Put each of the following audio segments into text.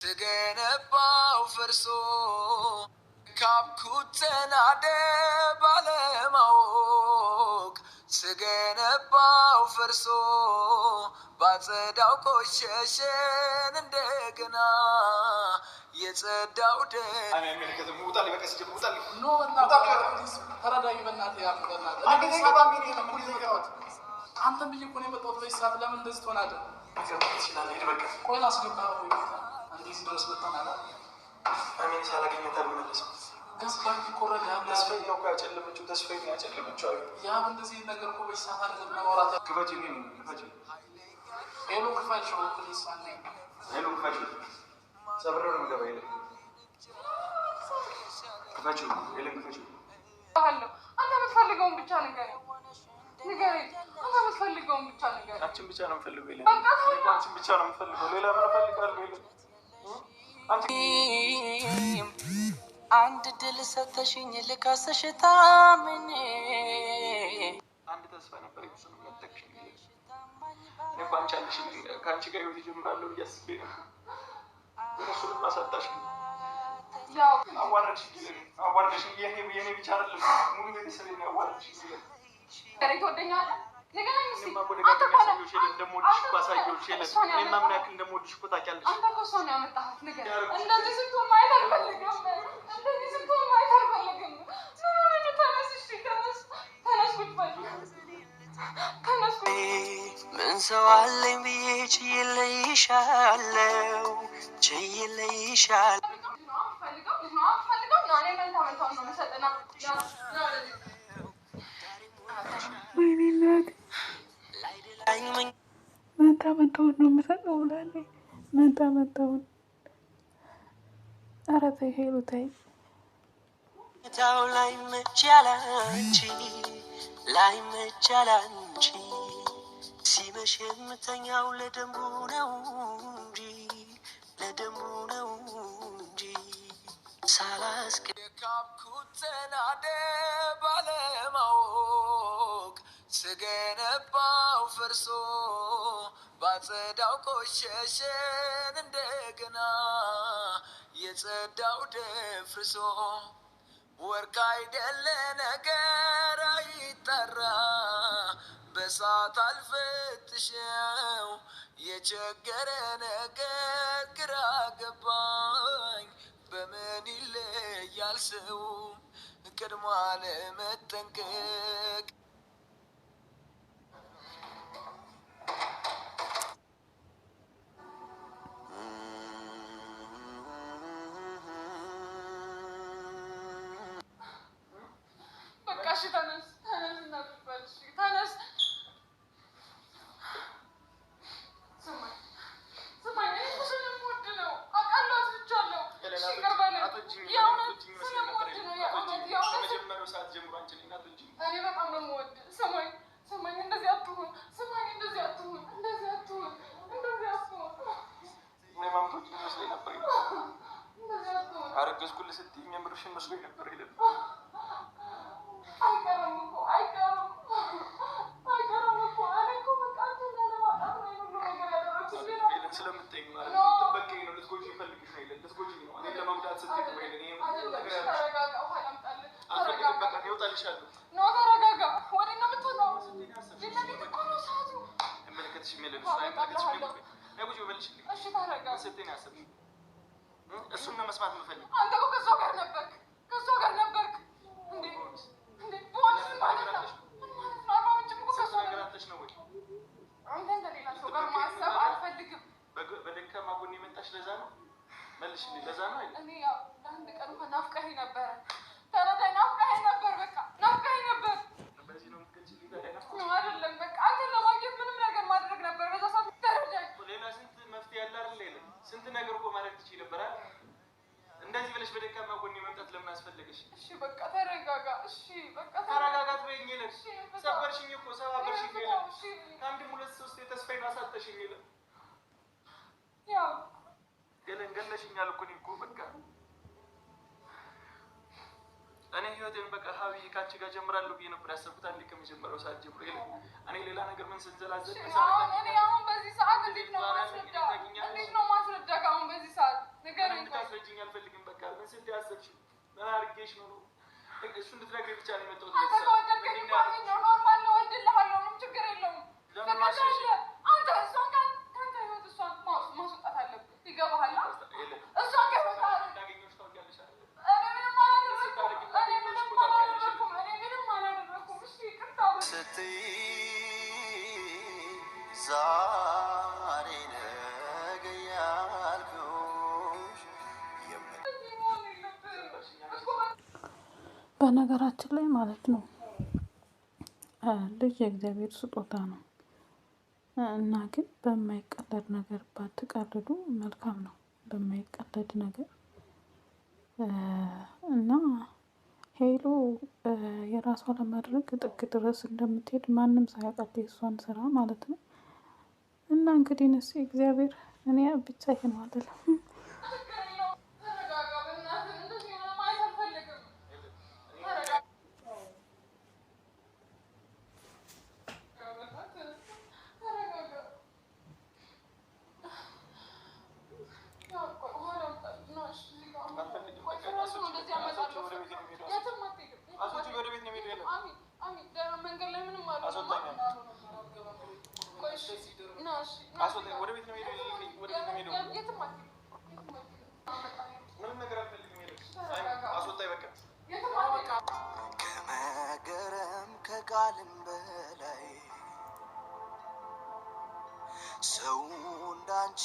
ተገነባው ፈርሶ ካብኩተን አደ ባለማወቅ ተገነባው ፈርሶ ባጸዳው ቆሸሸን እንደገና የጸዳው አንተም ብዬ እኮ ነው የመጣሁት። በዚህ ሰዓት ለምን እንደዚህ ትሆናለህ? ቆይ ላስገባህ ወይ እንዴት ድረስ መጣናላ? አሜን ሳላገኘት አልመለስም። ገባኝ እኮ ረጋ ተስፋዬ ነው እኮ ያጨለመችው። ተስፋዬ ነው ያጨለመችው። ያ እንደዚህ ነገር እኮ በዚህ ሰዓት አይደለም ማውራት። ክፈች ነው ክፈች። ሄሎ ክፈች ነው ፕሊስ አንዴ። ሄሎ ክፈች። ሰብረው ነው ገባ ይለ ክፈች ሄሎ ክፈች። አሎ አንተ የምትፈልገውን ብቻ ንገረኝ። አንተ የምትፈልገውን ብቻ ንገረኝ። አንቺን ብቻ ነው የምፈልገው ይለ አንቺን ብቻ ነው የምፈልገው። ሌላ ምን እፈልጋለሁ ይለ አንድ ድል ሰተሽኝ ልካሰሽ ታምኔ አንድ ተስፋ ነበር ይመስል መጥተሽ ነው አንቺ አለሽ ካንቺ ጋር ይወድ ጀምራለሁ እያስቤ ነው እሱን ማሳጣሽ ያው አዋርደሽ የኔ ብቻ አይደለም ሙሉ ቤተሰብ ነው ያዋርደሽ ከሬ ትወደኛለህ ንገረኝ እስኪ አንተ ካሳየሁሽ እንደምወድሽ ባሳየሁሽ እኔማ ምን ያክል እንደምወድሽ እኮ ታውቂያለሽ። አንተ እኮ እሷን ነው ያመጣሃት። ንገረኝ እንደዚህ ስትሆን ማየት አልፈልግም። እንደዚህ ስትሆን ማየት አልፈልግም። ምን ሆነህ ነው? ተነስ እሺ ተነስ ቁጭ በል ተነስ ምን ሰው አለኝ ብዬ ችዬልሻለሁ ፈልገው ነው እኔ መንታውን ነው የምሰጥና መንታውን ነው የምሰጠው ብላለች። መንታውን ኧረ ተይ ሄሉ ተይ። ታው ላይ መቻላንቺ ሲመሽ የምተኛው ለደንቡ ነው እንጂ ሳላስገካብኩትን አደ ባለማወቅ ተገነባው ፈርሶ ባጸዳው ቆሸሸን እንደገና የጸዳው ደፍርሶ ወርቅ አይደለ ነገር አይጠራ በሳት አልፈትሸው የቸገረ ነገር ግራ ገባኝ በምን ይለያል ሰው ቀድሞ አለመጠንቀቅ ተነስ እናትበል ተነስ ስማኝ እኔ እኮ ስለምወድ ነው አውቃለሁ አስብቻለሁ ይቅር በለኝ የእውነት ስለምወድ ነው ከመጀመሪያው ሰዓት ጀምሮ አንቺ እኔ በጣም ነው የምወድ ስማኝ እንደዚህ አትሁን ማምቶች መስሎኝ ነበር አረገዝኩልህ ስትይ የሚያምርሽን መስሎኝ ነበር ይላል አይቀርም እኮ እኔ እኮ በቃ አንተን ላለማጣት ነው ሁሉ ነገር ያደረኩት ስለምትጠይኝ ማለት በቃኝ ነው ልትጎጂ ይፈልግሽ ነው ይላል ልትጎጂ ነው እኔ ለመጉዳት ስትይ ነው ይላል ተረጋጋ ውሃ ላምጣልህ በቃ ይወጣልሻለሁ ተረጋጋ ወዴት ነው የምትወጣው ሌሊት እኮ ነው ሰዓቱ እመለከትሽ የሚለብሽ አይመለከትሽ ነጉጂ በልሽልኝ እሺ ተረጋጋ ስትይ ነው ያሰብኩት እሱን ነው መስማት የምፈልግ አንተ እኮ ከእሷ ጋር ነበርክ እንዴ ቦንስ ማለት ነው አርባ ምንጭም እኮ ከእሷ ጋር ነው ወይ አንተ እንደሌላ ሰው ጋር ማሰብ አልፈልግም በደካማ ጎን የመጣሽ ለዛ ነው መልሽልኝ ለዛ ነው አይደል እኔ ያው ለአንድ ቀን እንኳን ናፍቀኸኝ ነበረ ተረዳኝ ናፍቀኸኝ ነበር በቃ ናፍቀኸኝ ነበር በዚህ ነው የምትገልጪልኝ ታዲያ አይደለም በቃ አንተን ለማግኘት ምንም ነገር ማድረግ ነበር በዛ ሰዓት ተረዳኝ ሌላ ስንት መፍትሄ ያለ አይደል ስንት ነገር እኮ ማድረግ ትችይ ነበር አይደል እንደዚህ ብለሽ በደካማ ጎን መምጣት ለምን አስፈለገሽ? እሺ በቃ ተረጋጋ። እሺ በቃ ተረጋጋት በይኝ ይለሽ ሰበርሽኝ እኮ ሰባበርሽኝ ይለሽ አንድ ሁለት ሶስት ተስፋዬን አሳጠሽኝ ይለሽ ያው ገለሽኛል እኮ እኔ እኮ በቃ እኔ ህይወቴን በቃ ሀቢ ካንቺ ጋር ጀምራለሁ ብዬ ነበር ያሰብኩት አንዴ ከመጀመሪያው ሰዓት ጀምሮ ይለኝ እኔ ሌላ ነገር ምን ስንዘላዘል እኔ አሁን በዚህ ሰዓት እንዴት ነው ማስረዳ አሁን በዚህ ሰዓት እንድታስረጅኝ አልፈልግም። በቃ ምን ስትይ አሰብሽው? ምን አድርጌሽ ነው? እሱ እንድትነግሪኝ ብቻ ነው የመጣሁት። አንተ ከወደድከኝ ኖርማል ነው፣ እወድልሃለሁ፣ ምንም ችግር የለውም። አንተ እሷን ከአንተ ህይወት እሷን ማስወጣት አለብህ። ይገባሃል? እሷን ከህይወት እንዳገኘሁሽ ታውቂያለሽ አይደል? እኔ ምንም አላደረኩም። እሺ ይቅርታ ስትይ ዛሬ ነገ ያልኩሽ በነገራችን ላይ ማለት ነው ልጅ የእግዚአብሔር ስጦታ ነው እና ግን በማይቀለድ ነገር ባትቀልዱ መልካም ነው። በማይቀለድ ነገር እና ሄሉ የራሷ ለማድረግ ጥግ ድረስ እንደምትሄድ ማንም ሳያውቃት የእሷን ስራ ማለት ነው። እና እንግዲህ ነስ እግዚአብሔር እኔ ብቻ ይሄን ማለት ነው። ከመገረም ከቃልም በላይ ሰው እንዳንቺ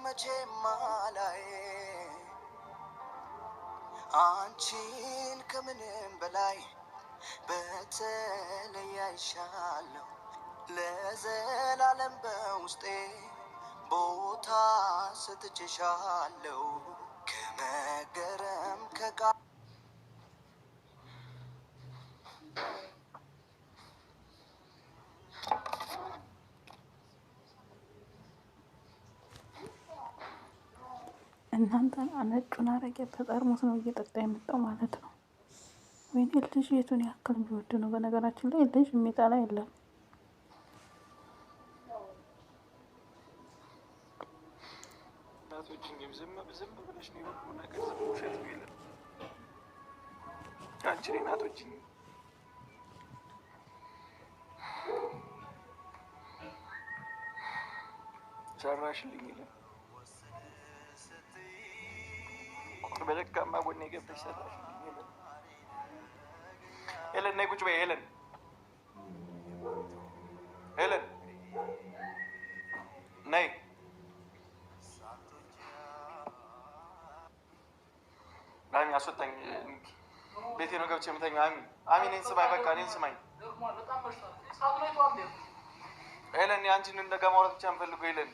መቼም አላይ አንቺን ከምንም በላይ በተለይ አይሻለሁ ለዘላለም በውስጤ ቦታ ሰጥቼሻለሁ ከመገረም ከቃል እናንተ ነጩን አረቄ በጠርሙስ ነው እየጠጣ የመጣው ማለት ነው። ወይኔ ልጅ የቱን ያክል ቢወድ ነው። በነገራችን ላይ ልጅ የሚጠላ የለም። ዝም ብለሽ ነው የሁሉ ነገር ዝም ውሸት ነው የለም። አንቺ እናቶችኝ ሰራሽልኝ የለም በደካማ ጎኔ ገብተሽ ሰራሽልኝ የለም። ሄለን ነይ ቁጭ በይ። ሄለን ነይ። አሚ አስወጣኝ። ቤቴ ነው ገብቼ የምተኛው። አሚ እኔን ስማኝ፣ በቃ እኔን ስማኝ። ሄለን አንቺን እንደጋ ማውራት ብቻ የምፈልገው ሄለን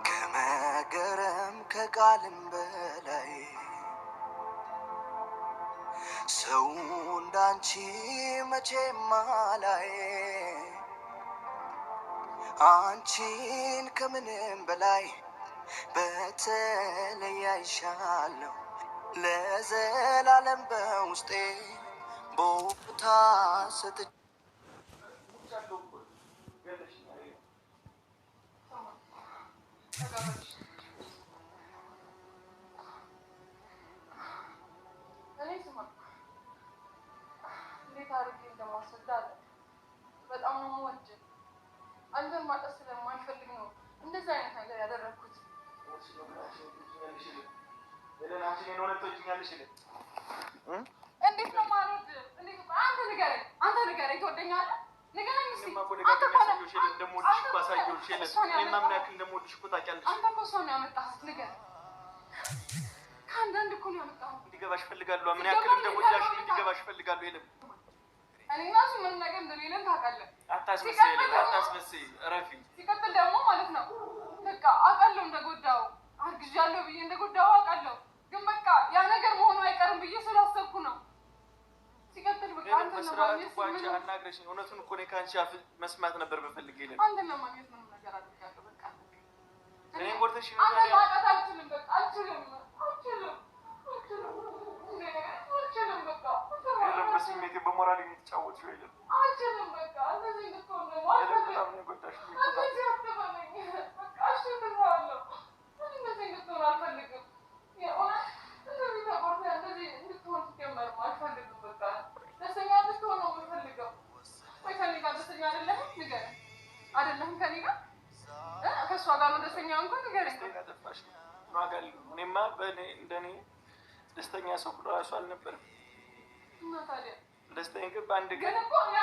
ከመገረም ከቃልም በላይ ሰው እንዳንቺ መቼም አላይ አንቺን ከምንም በላይ በተለይ አይሻለሁ ለዘላለም በውስጤ ቦታ ሰጥቼ እንዴት አድርጌ እንደማስረዳት በጣም ነው የምወድህ። አንተን ማጣት ስለማልፈልግ ነው እንደዚህ አይነት ነገር ያደረኩት። እንዴት ነው ማለት? አንተ ንገረኝ፣ ትወደኛለህ? ንገረኝ እስኪ። አንተ እኮ እሷን ያመጣሃት ንገረኝ። ከአንዳንድ እኮ ነው ያመጣሃት። እንዲገባሽ እፈልጋለሁ። ምን ያክል እንደጎዳሽ እንዲገባሽ እፈልጋለሁ። የለም እኔ እና እሱ ምንም ነገር እንደሌለን ታውቃለህ። አታስመስይ፣ እረፊ። ሲቀጥል ደግሞ ማለት ነው በቃ አውቃለሁ እንደጎዳው፣ አርግዣለሁ ብዬ እንደጎዳው አውቃለሁ። ግን በቃ ያ ነገር መሆኑ አይቀርም ብዬ ስላሰብኩ ነው። ሲቀጥል በቃ አንተን ለማግኘት አናግረሽኝ። እውነቱን እኮ እኔ ከአንቺ አፍ መስማት ነበር በፈልግ። የለም አንተን ለማግኘት ምንም ነገር አድርጋለሁ። በቃ እኔን ጎርተሽ አንተን ማውቃት አልችልም። በቃ አልችልም። በቃ በስሜቴ በሞራል የምትጫወቺው የለም። አልችልም። በቃ እንደዚህ እንድትሆን ደግሞ በጣም ነው የጎዳሽ። እንደዚህ አትበለኝ። በቃ እሺ ትለዋለሁ። እንደዚህ እንድትሆን አልፈልግም። በጣም ደስተኛ እንኳን ንገረኝ። ያጠፋሽ ዋጋ አለው። እኔማ እንደኔ ደስተኛ ሰው ብሎ እራሱ አልነበረም። እና ታዲያ ደስተኛ ግን በአንድ ቀን እኮ አንተ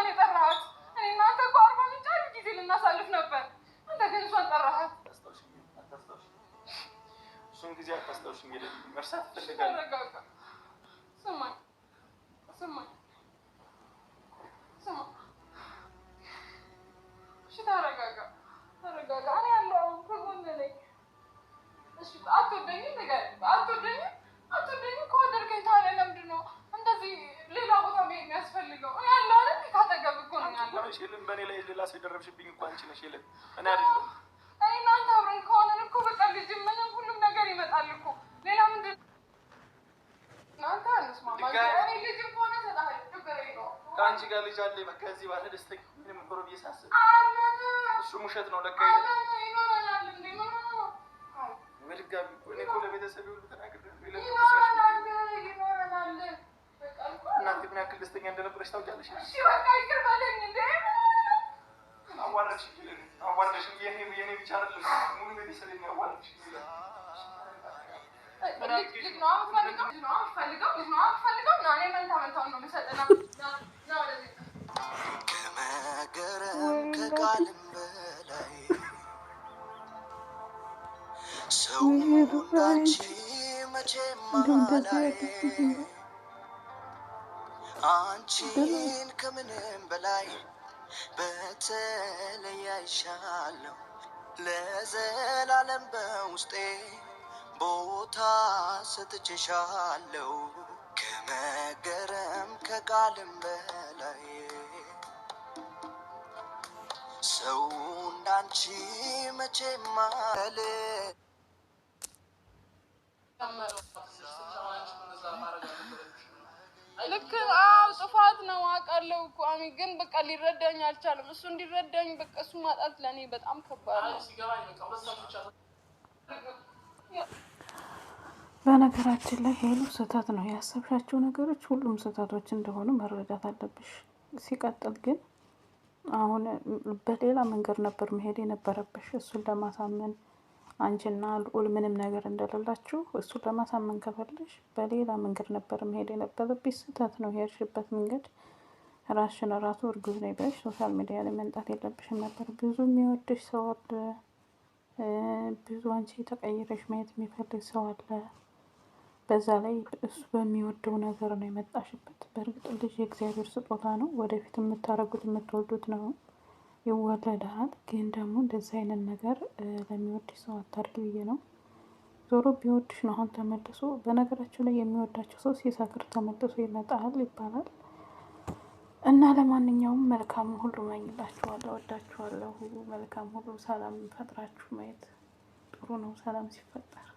የጠራሃት እኔ እናንተ እኮ 40 ምንጭ ጊዜ ልናሳልፍ ነበር። አንተ ግን እሷን ጠራሃት። እሱን ጊዜ አታስታውሽኝ። ሄደ መርሳት ትፈልጋለህ? ተረጋጋ። ስማኝ ስማኝ ስማ። እሺ ተረጋጋ ተረጋጋ። እኔ ያለው አሁን ከጎንህ ነኝ። እሺ አትወደኝም? ንገረኝ። አትወደኝም ከወደድከኝ ታዲያ ለምንድን ነው እንደዚህ ሌላ ቦታ መሄድ የሚያስፈልገው? እኔ ያለው አይደል? ካጠገብህ እኮ ነኝ ያለው። አንቺ ሄለን በእኔ ላይ ሌላ ሰው የደረብሽብኝ እኮ አንቺ ነሽ ሄለን፣ እኔ አይደለሁም። እኔ እናንተ አብረን ከሆነን እኮ በቃ ልጅ ምንም ሁሉም ነገር ይመጣል እኮ። ሌላ ምንድን እናንተ አንስማማ። እኔ ልጅ ከሆነ እሰጥሃለሁ፣ ችግር የለውም። ከአንቺ ጋር ልጅ አለ። በቃ እዚህ ባለ ደስተኛ ምንም ኖሮ ብዬ ሳስብ እሱም ውሸት ነው ለካ ይኖረናል እንዴ? በድጋሚ እኔ እኮ ለቤተሰብ ሁሉ ተናግሬያለሁ። ይኖረናል። እናንተ ምን ያክል ደስተኛ እንደነበረች ታውቂያለሽ? እሺ በቃ ይቅር በለኝ እንዴ። አዋረድሽ። የኔ ብቻ አይደለም ሙሉ ቤተሰብ የሚያዋረድሽ። ልጅ ነው የምፈልገው። ና እኔ መንታውን ነው የምሰጥህ። ና ወደዚህ። ከመገረም ከቃልም በላይ ሰው እንዳንቺ መቼም አላይ። አንቺን ከምንም በላይ በተለይ አይሻለሁ። ለዘላለም በውስጤ ቦታ ሰጥቼሻለሁ። ከመገረም ከቃልም በላይ ሰው እንዳንቺ መቼም አለ። ልክ አዎ፣ ጥፋት ነው አውቃለሁ እኮ አሚ፣ ግን በቃ ሊረዳኝ አልቻለም። እሱ እንዲረዳኝ በቃ እሱ ማጣት ለእኔ በጣም ከባድ ነው። በነገራችን ላይ ሄሉ ስህተት ነው ያሰብሻቸው ነገሮች ሁሉም ስህተቶች እንደሆኑ መረዳት አለብሽ። ሲቀጥል ግን አሁን በሌላ መንገድ ነበር መሄድ የነበረብሽ እሱን ለማሳመን። አንቺና ልዑል ምንም ነገር እንደሌላችሁ እሱን ለማሳመን ከፈለሽ በሌላ መንገድ ነበር መሄድ የነበረብሽ። ስህተት ነው የሄድሽበት መንገድ። ራስሽን ራሱ እርጉዝ ነኝ ብለሽ ሶሻል ሚዲያ ላይ መምጣት የለብሽም ነበር። ብዙ የሚወድሽ ሰው አለ፣ ብዙ አንቺ ተቀይረሽ ማየት የሚፈልግ ሰው አለ። በዛ ላይ እሱ በሚወደው ነገር ነው የመጣሽበት። በእርግጥ ልጅ የእግዚአብሔር ስጦታ ነው። ወደፊት የምታረጉት የምትወልዱት ነው፣ ይወለዳል። ግን ደግሞ እንደዚህ አይነት ነገር ለሚወድሽ ሰው አታርጊ ብዬ ነው። ዞሮ ቢወድሽ ነው አሁን ተመልሶ። በነገራችሁ ላይ የሚወዳቸው ሰው ሲሰክር ተመልሶ ይመጣል ይባላል። እና ለማንኛውም መልካም ሁሉ መኝላችኋለሁ፣ ወዳችኋለሁ። መልካም ሁሉ ሰላም ፈጥራችሁ ማየት ጥሩ ነው፣ ሰላም ሲፈጠር